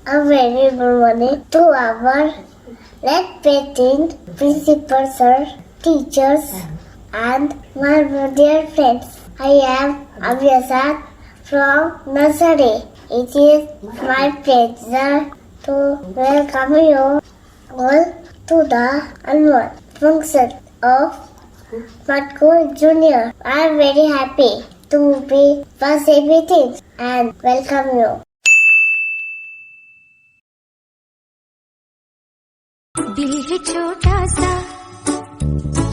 A very good morning to our respected principal sir, teachers, and my dear friends. I am Abhyasat from nursery. It is my pleasure to welcome you all to the annual function of Smart Junior. I am very happy to be participating and welcome you. दिल है छोटा सा,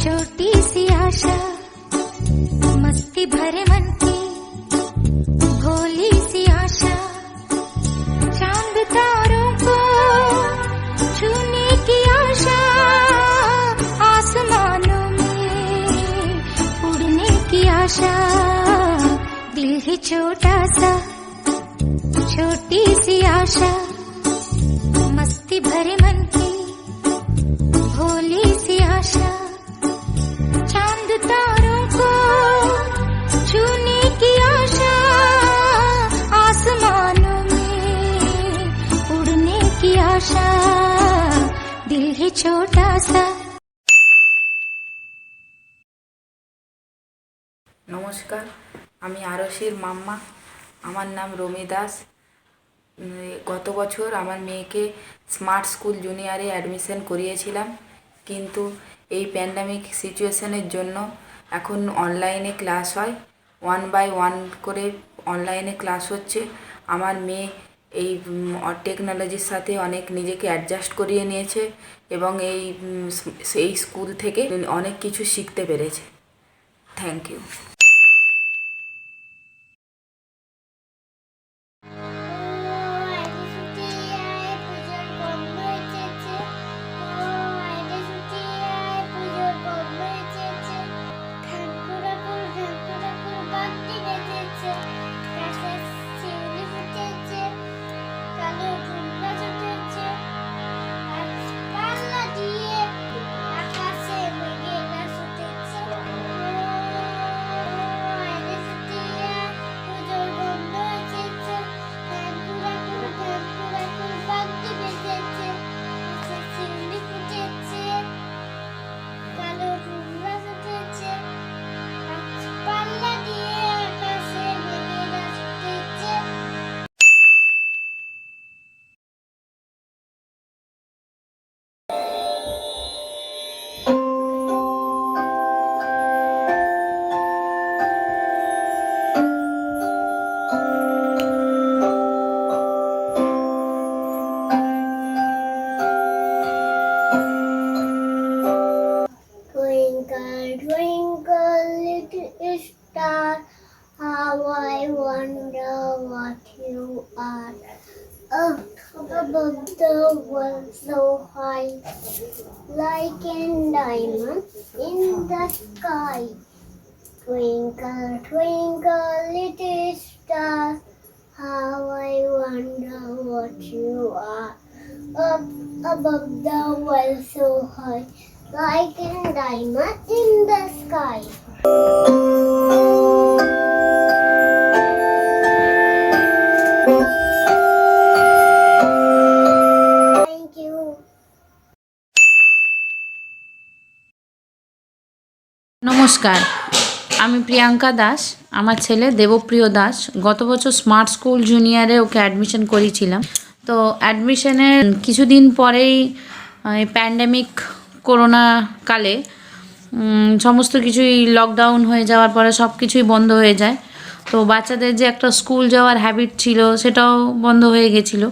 छोटी सी आशा, मस्ती भरे मन की भोली सी आशा, चांद तारों को छूने की आशा, आसमानों में उड़ने की आशा। दिल है छोटा सा, छोटी सी आशा, मस्ती भरे मन की भोली सी आशा, चांद तारों को छूने की आशा, आसमानों में उड़ने की आशा। दिल है छोटा सा। নমস্কার, আমি আরশির মাম্মা। আমার নাম রমি দাস। গত বছর আমার মেয়েকে স্মার্ট স্কুল জুনিয়রে অ্যাডমিশন করিয়েছিলাম, কিন্তু এই প্যান্ডামিক সিচুয়েশনের জন্য এখন অনলাইনে ক্লাস হয়। 1 by 1 করে অনলাইনে ক্লাস হচ্ছে। আমার মেয়ে এই টেকনোলজির সাথে অনেক নিজেকে অ্যাডজাস্ট করিয়ে নিয়েছে এবং এই স্কুল থেকে অনেক কিছু শিখতে পেরেছে। Thank you. Twinkle, little star, how I wonder what you are. Up above the world so high, like a diamond in the sky. Twinkle, twinkle, little star, how I wonder what you are. Up above the world so high, like a diamond in the sky. Thank you. নমস্কার, আমি প্রিয়াঙ্কা দাস। আমার ছেলে দেবপ্রিয় দাস। গত বছর smart school জুনিয়রে ওকে admission করিয়েছিলাম। তো অ্যাডমিশনের কিছুদিন পরেই প্যান্ডেমিক করোনা কালে সমস্ত কিছুই লকডাউন হয়ে যাওয়ার পরে সব কিছুই বন্ধ হয়ে যায়। তো বাচ্চাদের যে একটা স্কুল যাওয়ার হ্যাবিট ছিল সেটাও বন্ধ হয়ে গেছিলো।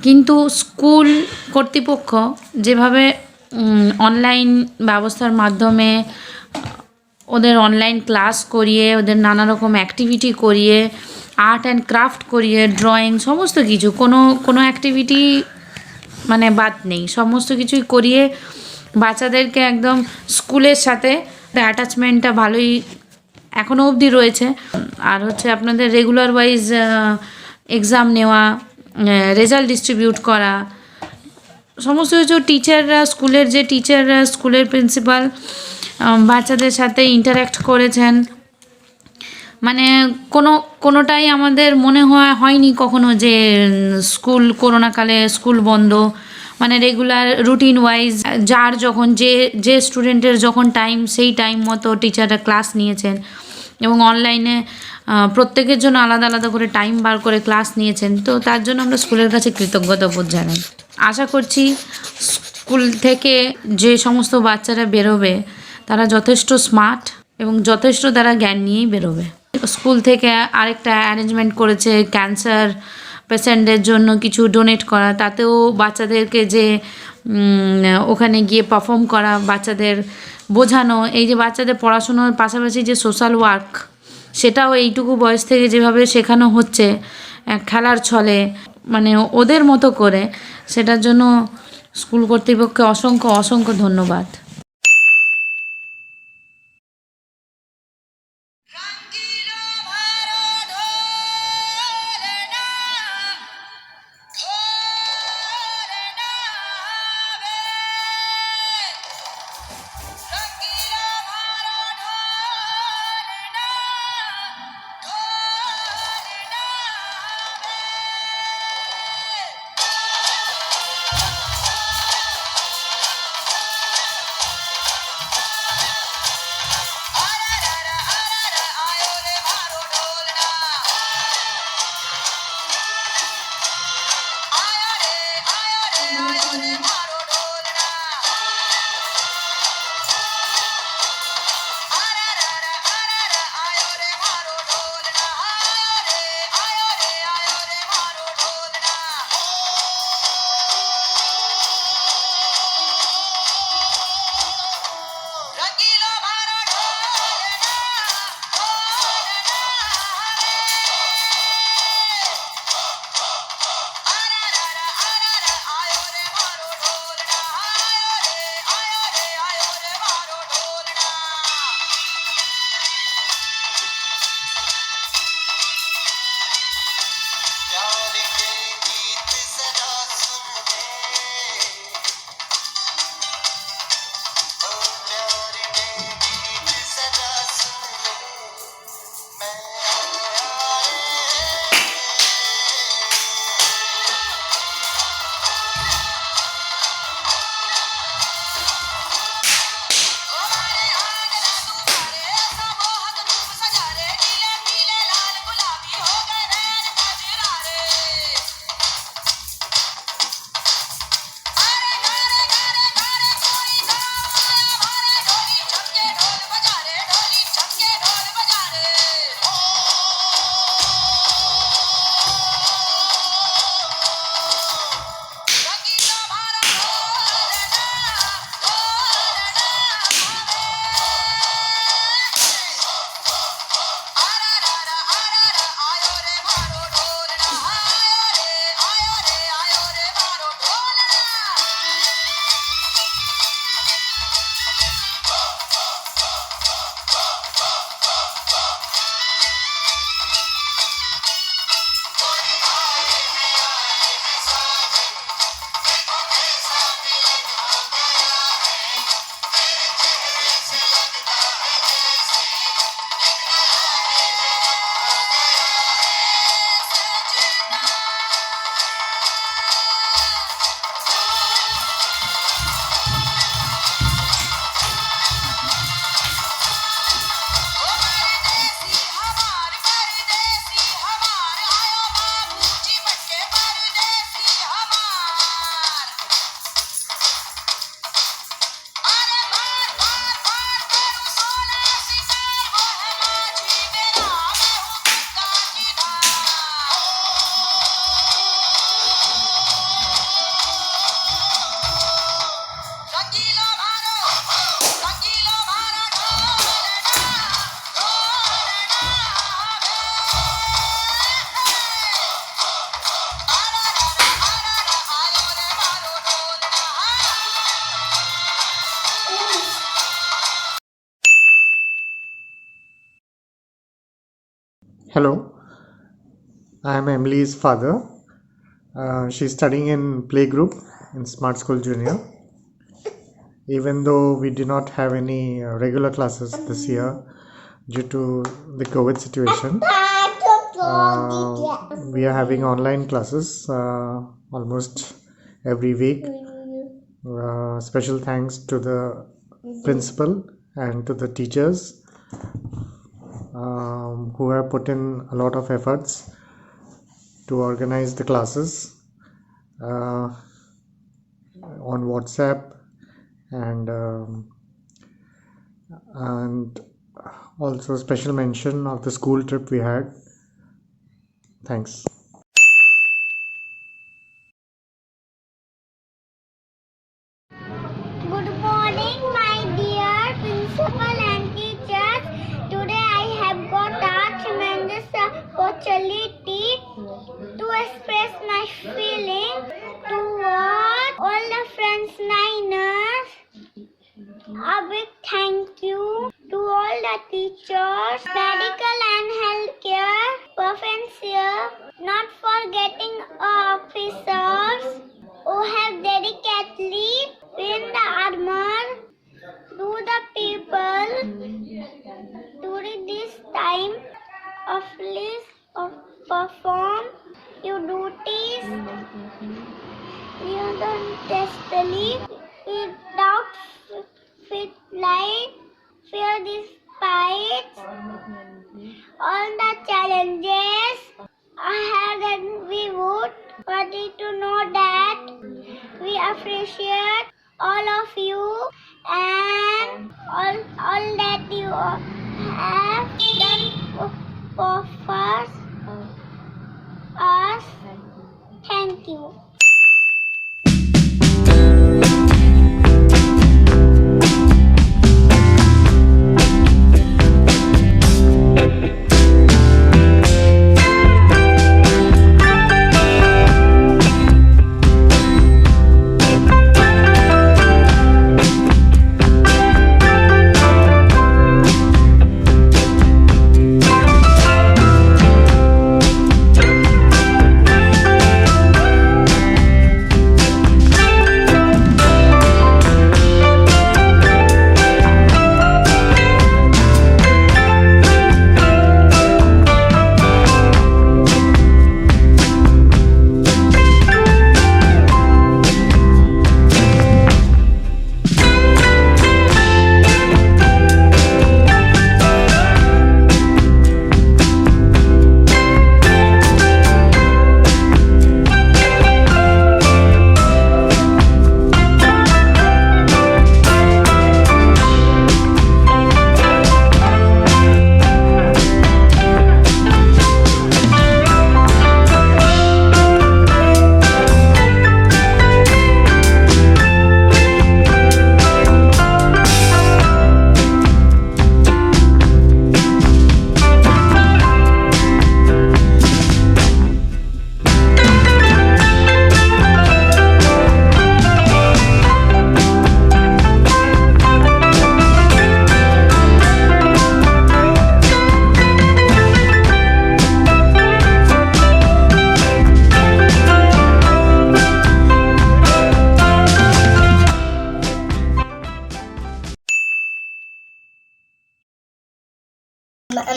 কিন্তু স্কুল কর্তৃপক্ষ যেভাবে অনলাইন ব্যবস্থার মাধ্যমে ওদের অনলাইন ক্লাস করিয়ে, ওদের নানা রকম অ্যাক্টিভিটি করিয়ে, আর্ট অ্যান্ড ক্রাফট করিয়ে, ড্রয়িং, সমস্ত কিছু, কোনো অ্যাক্টিভিটি মানে বাদ নেই, সমস্ত কিছুই করিয়ে বাচ্চাদেরকে একদম স্কুলের সাথে অ্যাটাচমেন্টটা ভালোই এখনও অবধি রয়েছে। আর হচ্ছে আপনাদের রেগুলার ওয়াইজ এক্সাম নেওয়া, রেজাল্ট ডিস্ট্রিবিউট করা, সমস্ত কিছু টিচাররা, স্কুলের যে টিচাররা, স্কুলের প্রিন্সিপাল বাচ্চাদের সাথে ইন্টার্যাক্ট করেছেন, মানে কোনোটাই আমাদের মনে হয়নি কখনো যে করোনাকালে স্কুল বন্ধ, মানে রেগুলার রুটিন ওয়াইজ যার যখন যে স্টুডেন্টের যখন টাইম সেই টাইম মতো টিচাররা ক্লাস নিয়েছেন এবং অনলাইনে প্রত্যেকের জন্য আলাদা আলাদা করে টাইম বার করে ক্লাস নিয়েছেন। তো তার জন্য আমরা স্কুলের কাছে কৃতজ্ঞতাবোধ জানাই। আশা করছি স্কুল থেকে যে সমস্ত বাচ্চারা বেরোবে তারা যথেষ্ট স্মার্ট এবং যথেষ্ট তারা জ্ঞান নিয়েই বেরোবে। স্কুল থেকে আরেকটা অ্যারেঞ্জমেন্ট করেছে ক্যান্সার পেশেন্টদের জন্য কিছু ডোনেট করা, তাতেও বাচ্চাদেরকে যে ওখানে গিয়ে পারফর্ম করা, বাচ্চাদের বোঝানো, এই যে বাচ্চাদের পড়াশুনোর পাশাপাশি যে সোশ্যাল ওয়ার্ক সেটাও এইটুকু বয়স থেকে যেভাবে শেখানো হচ্ছে খেলার ছলে, মানে ওদের মতো করে, সেটার জন্য স্কুল কর্তৃপক্ষকে অসংখ্য অসংখ্য ধন্যবাদ। Hello, I am Emily's father. She's studying in playgroup in Smart School Junior. Even though we did not have any regular classes this year, due to the COVID situation. We are having online classes almost every week. Special thanks to the principal and to the teachers who have put in a lot of efforts to organize the classes on WhatsApp and also special mention of the school trip we had. Thanks. Good morning, my dear principal and teachers. Today I have got a tremendous opportunity to express my feeling toward all the friends Niners. A big thank you to all the teachers, medical and healthcare professionals, not forgetting officers who have dedicatedly been the armor to the people during this time of least of perform your duties testily without fit light fear despite all the challenges ahead, and we would want you to know that we appreciate all of you and all that you have done for us. Thank you.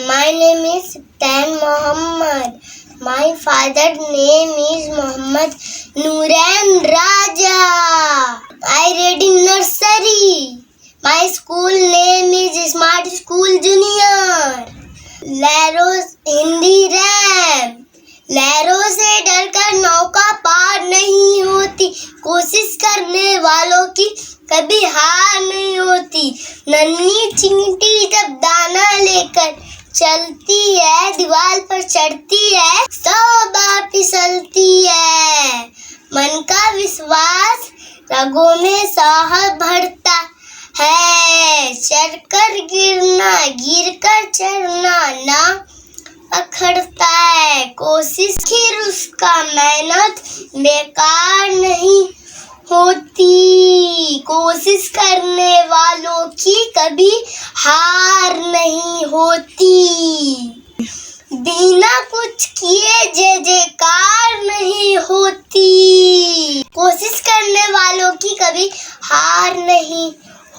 My name is Tan Muhammad. My father's name is Muhammad Nuran Raja. I read in nursery. My school name is Smart School Junior. लहरों Hindi RAM. लहरों से डरकर नौका पार नहीं होती. कोशिश करने वालों की कभी हार नहीं होती. नन्ही चींटी जब दाना लेकर चलती है, दीवार पर चढ़ती है, 100 बार फिसलती है. मन का विश्वास रगों में साहस भरता है. चढ़कर गिरना, गिरकर चढ़ना ना अखड़ता है. कोशिश फिर उसका मेहनत बेकार नहीं होती. कोशिश करने वालों की कभी हार नहीं होती. बिना कुछ किए जय जयकार नहीं होती. कोशिश करने वालों की कभी हार नहीं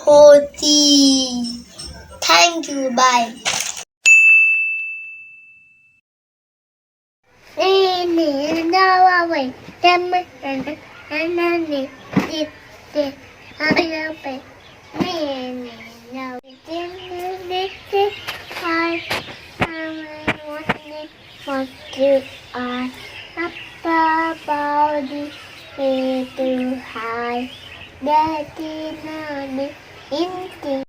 होती. Thank you. Bye. I am and I this I love it. Me now this I am what you are up about the way too high. That is not in the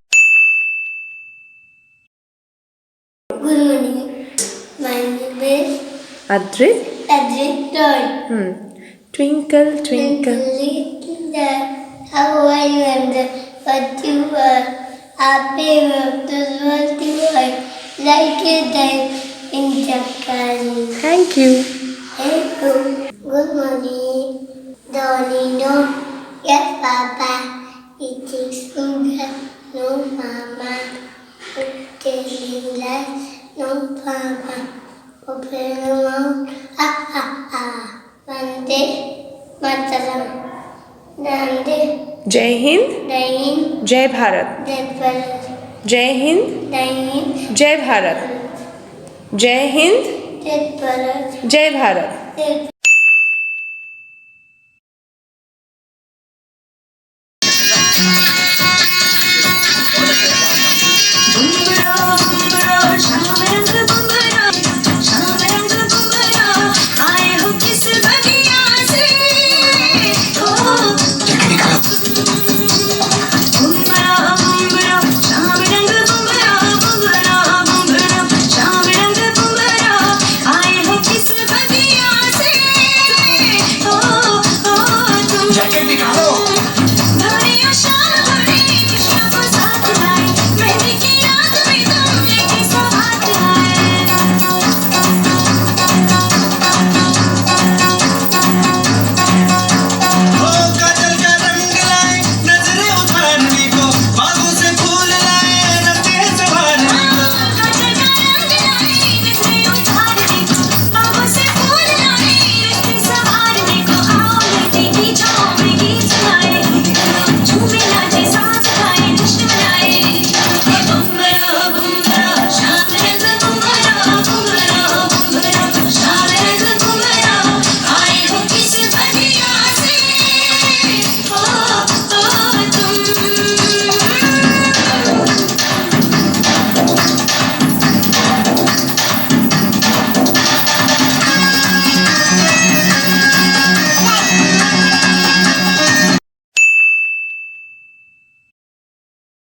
Good morning. My name is Adrit. Adrit Toy. Twinkle, twinkle. Little star, how I wonder what you are. Happy birthday, what you are. Like a diamond in the sky. Thank you. Hello. Good morning. Donino. Yes, Papa. It is sugar. No, Mama. Telling lies. No, Papa. Open your mouth. Ha ha ha. Vande Mataram. Nande Jai Hind. Dain Jai Bharat. Devar Jai Hind. Dain Jai Bharat. Jai Hind. Devar Jai Bharat.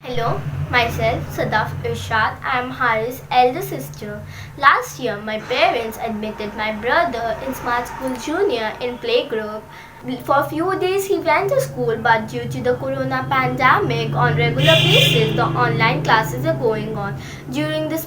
Hello, myself Sadaf Irshad. I am Haris' elder sister. Last year, my parents admitted my brother in Smart School Junior in playgroup. For a few days he went to school, but due to the corona pandemic, on regular basis the online classes are going on. During this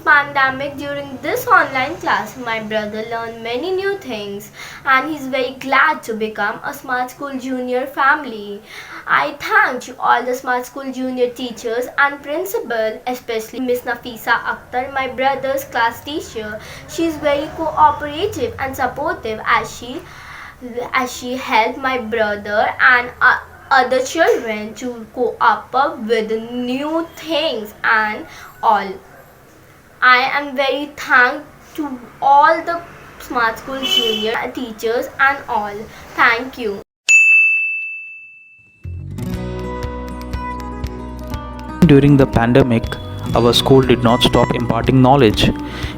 online class, my brother learned many new things and he's very glad to become a Smart School Junior family. I thank to all the Smart School Junior teachers and principal, especially Miss Nafisa Akhtar, my brother's class teacher. She is very cooperative and supportive as she helped my brother and other children to cope up with new things and all. I am very thankful to all the Smart School Junior teachers and all. Thank you. During the pandemic, our school did not stop imparting knowledge.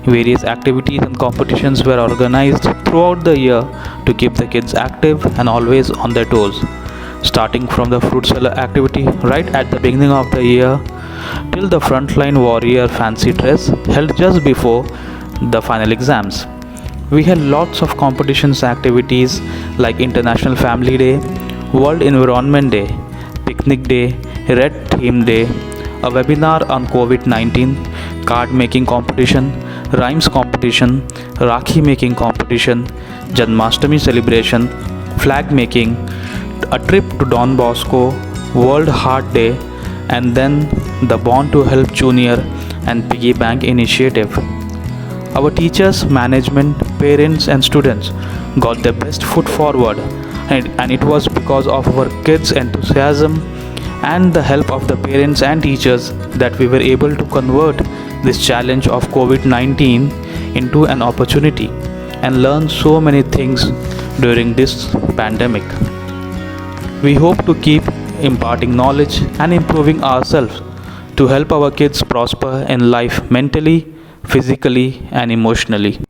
Various activities and competitions were organized throughout the year to keep the kids active and always on their toes. Starting from the fruit seller activity right at the beginning of the year till the frontline warrior fancy dress held just before the final exams. We had lots of competitions activities like International Family Day, World Environment Day, Picnic Day, Red Theme Day, a webinar on COVID-19, card making competition, rhymes competition, Rakhi making competition, Janmashtami celebration, flag making, a trip to Don Bosco, World Heart Day, and then the Born to Help Junior and Piggy Bank initiative. Our teachers, management, parents and students got their best foot forward, and it was because of our kids' enthusiasm and the help of the parents and teachers that we were able to convert this challenge of COVID-19 into an opportunity and learn so many things during this pandemic. We hope to keep imparting knowledge and improving ourselves to help our kids prosper in life mentally, physically, and emotionally.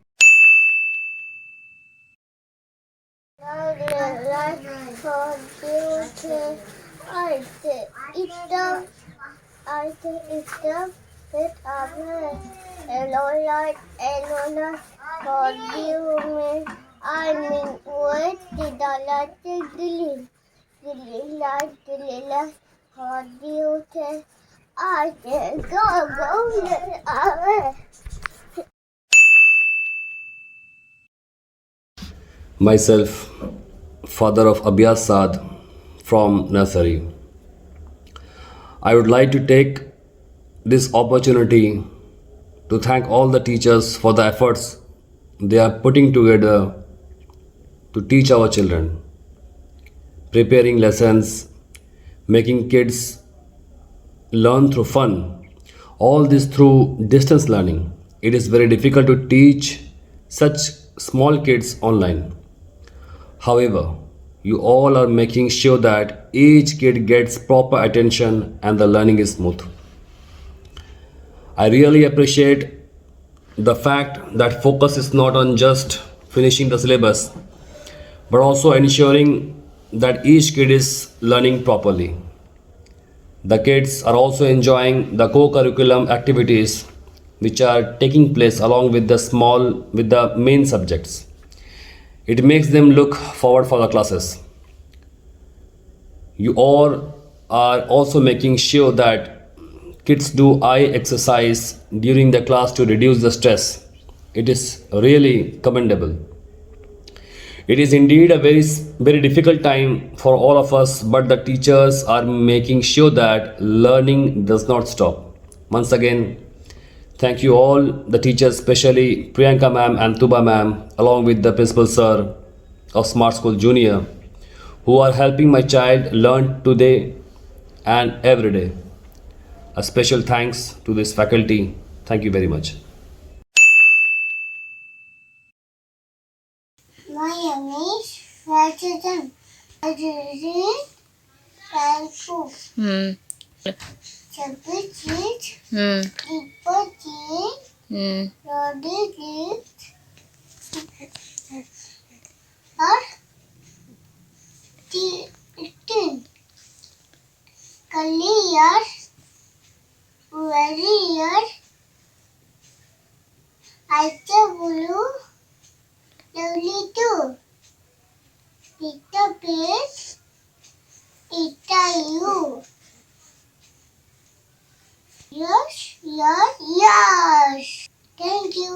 Myself, father of Abhyas Saad from nursery. I would like to take this opportunity to thank all the teachers for the efforts they are putting together to teach our children, preparing lessons, making kids learn through fun, all this through distance learning. It is very difficult to teach such small kids online. However, you all are making sure that each kid gets proper attention and the learning is smooth. I really appreciate the fact that focus is not on just finishing the syllabus but also ensuring that each kid is learning properly. The kids are also enjoying the co-curriculum activities which are taking place along with the main subjects. It makes them look forward for the classes. You all are also making sure that kids do eye exercise during the class to reduce the stress. It is really commendable. It is indeed a very difficult time for all of us, but the teachers are making sure that learning does not stop. Once again, thank you all the teachers, especially Priyanka ma'am and Tuba ma'am, along with the principal sir of Smart School Junior, who are helping my child learn today and every day. A special thanks to this faculty. Thank you very much. My name is Rajadan. I read Talku. Chabit, Deepa, Roddy, or Tin. Kaliyar, Warrior, Acha Bulu, Lovely too. Pita Pit, Ita you. Yes. Thank you.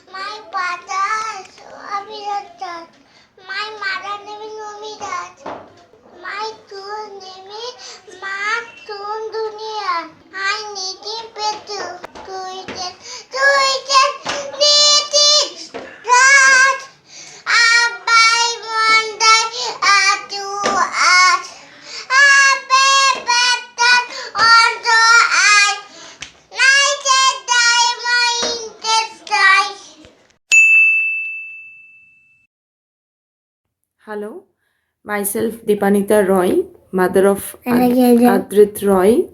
My father is Abhirata. My mother name is Nomidat. My school name is Masoon Dunia. I need him better. To it, need it. God, I one day to us. I better on the eye. Night and day, my intestine. Hello, myself Deepanita Roy, mother of Adrit Roy.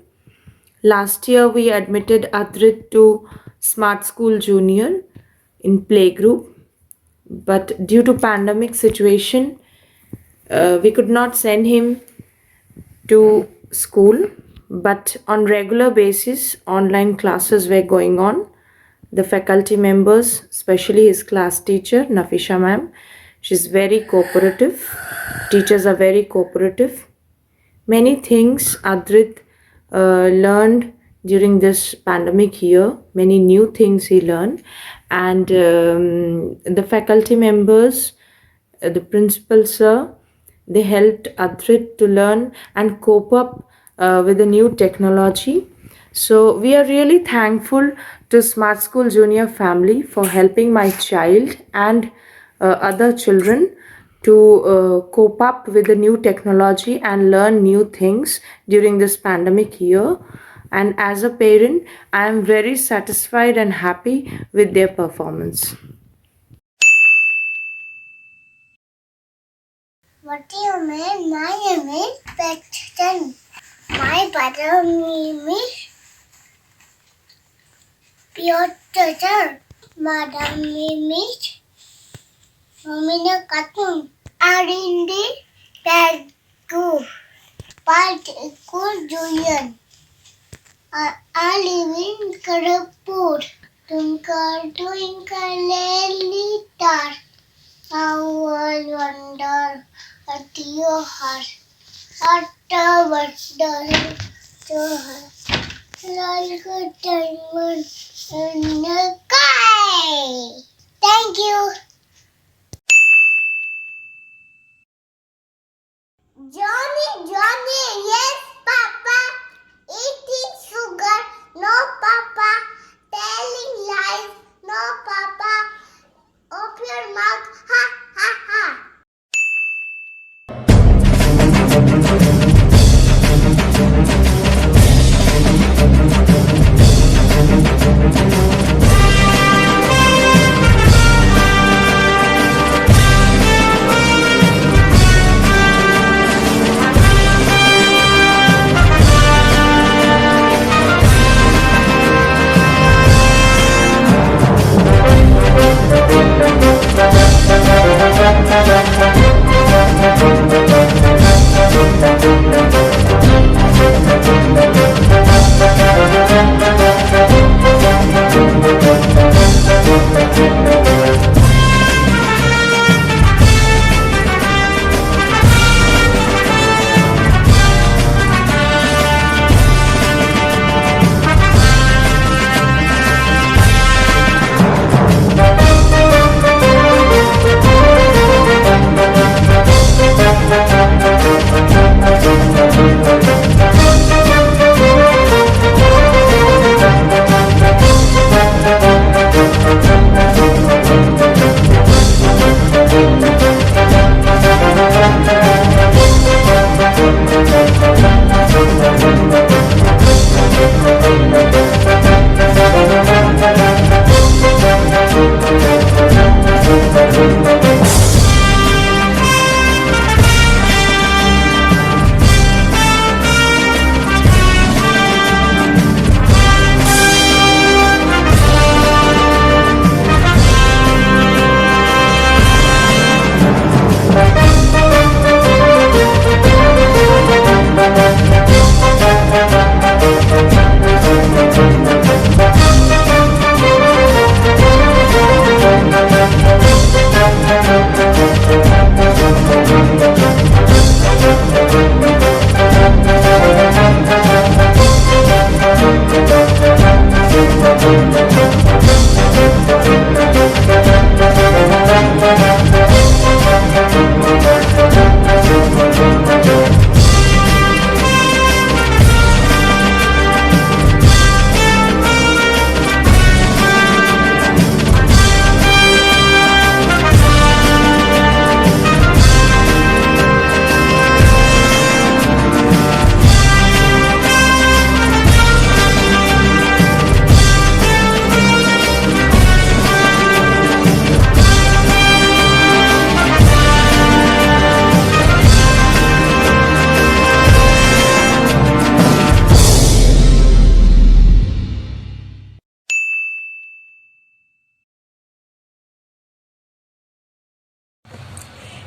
Last year we admitted Adrit to Smart School Junior in playgroup, but due to pandemic situation, we could not send him to school. But on regular basis, online classes were going on. The faculty members, especially his class teacher Nafisha ma'am, she's very cooperative. Teachers are very cooperative. Many things Adrit learned during this pandemic year. Many new things he learned, and the faculty members, the principal sir, they helped Adrit to learn and cope up with the new technology. So we are really thankful to Smart School Junior family for helping my child and other children to cope up with the new technology and learn new things during this pandemic year. and as a parent, I am very satisfied and happy with their performance. What do you mean? My name is Paxton. My brother name is Piotr. Madam name is Romina Katun. Arindi Tagu. Part School Junior. I live in Kharagpur. Twinkle, twinkle, little star. How I wonder at your heart. At the wonder to her. Like a diamond in the sky. Thank you. Johnny, yes, Papa. Eating sugar, no, Papa. Telling lies, no, Papa. Open your mouth, ha, ha, ha.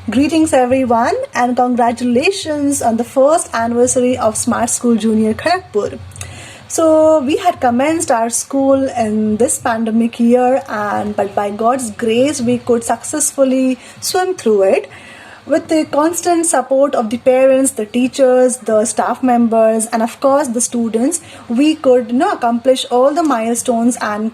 Greetings everyone and congratulations on the first anniversary of Smart School Junior Kharagpur. So we had commenced our school in this pandemic year but by God's grace we could successfully swim through it. With the constant support of the parents, the teachers, the staff members and of course the students, we could accomplish all the milestones and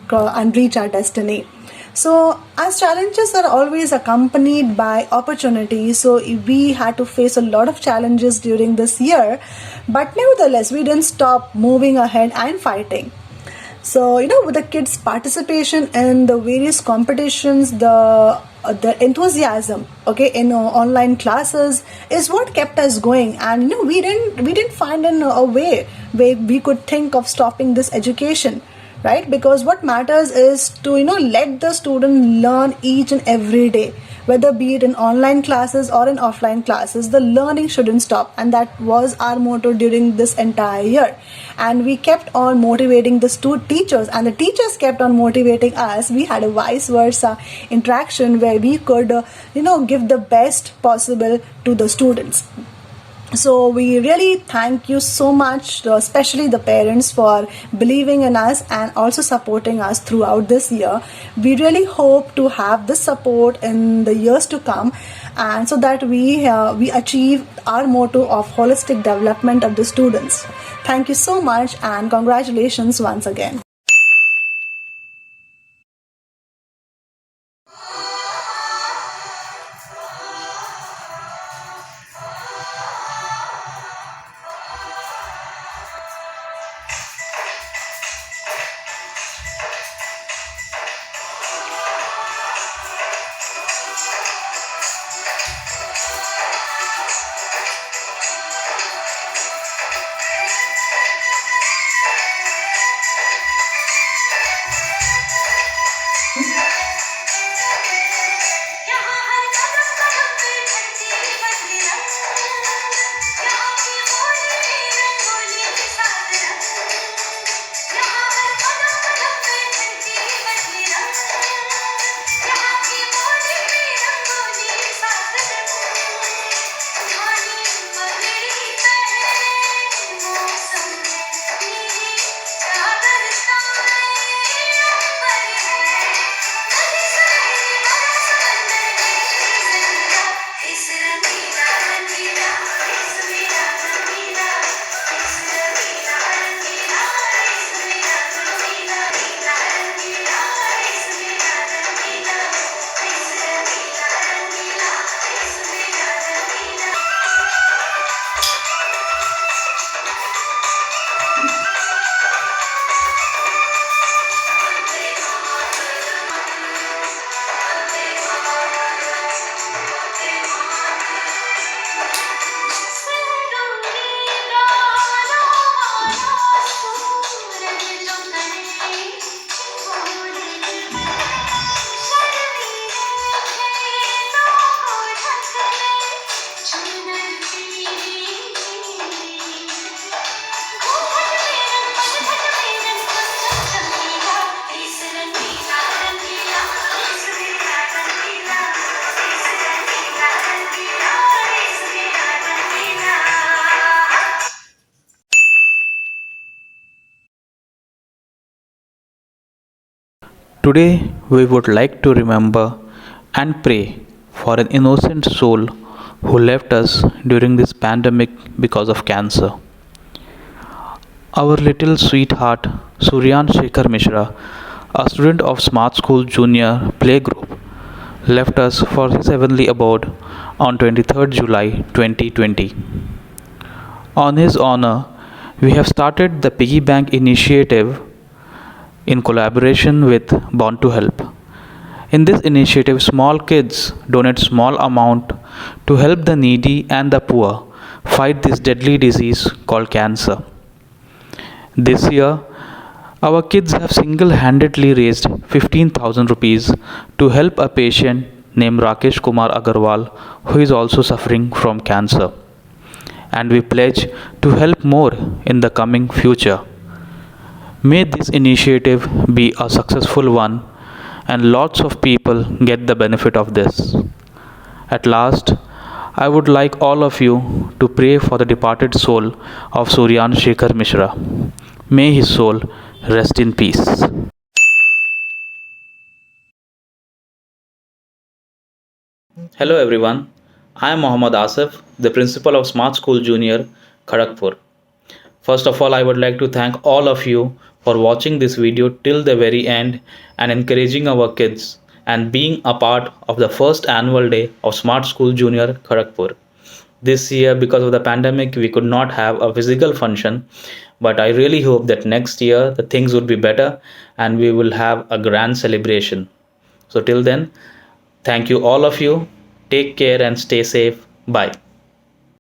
reach our destiny. So as challenges are always accompanied by opportunities, so we had to face a lot of challenges during this year, but nevertheless we didn't stop moving ahead and fighting. So, with the kids' participation in the various competitions, the enthusiasm, okay, in online classes is what kept us going. And we didn't find a way where we could think of stopping this education, right? Because what matters is to let the student learn each and every day, whether be it in online classes or in offline classes. The learning shouldn't stop, and that was our motto during this entire year. And we kept on motivating the teachers, and the teachers kept on motivating us. We had a vice versa interaction where we could give the best possible to the students. So we really thank you so much, especially the parents, for believing in us and also supporting us throughout this year. We really hope to have this support in the years to come, and so that we achieve our motto of holistic development of the students. Thank you so much, and congratulations once again. Today, we would like to remember and pray for an innocent soul who left us during this pandemic because of cancer. Our little sweetheart, Suryan Shekhar Mishra, a student of Smart School Junior Playgroup, left us for his heavenly abode on 23rd July 2020. On his honor, we have started the Piggy Bank initiative in collaboration with Born to Help. In this initiative, small kids donate small amount to help the needy and the poor fight this deadly disease called cancer. This year, our kids have single-handedly raised 15,000 rupees to help a patient named Rakesh Kumar Agarwal who is also suffering from cancer. And we pledge to help more in the coming future. May this initiative be a successful one and lots of people get the benefit of this. At last, I would like all of you to pray for the departed soul of Suryan Shekhar Mishra. May his soul rest in peace. Hello everyone, I am Mohammad Asif, the principal of Smart School Junior, Kharagpur. First of all, I would like to thank all of you for watching this video till the very end and encouraging our kids and being a part of the first annual day of Smart School Junior, Kharagpur. this year, because of the pandemic, we could not have a physical function, but I really hope that next year the things would be better and we will have a grand celebration. So till then, thank you all of you. Take care and stay safe. Bye.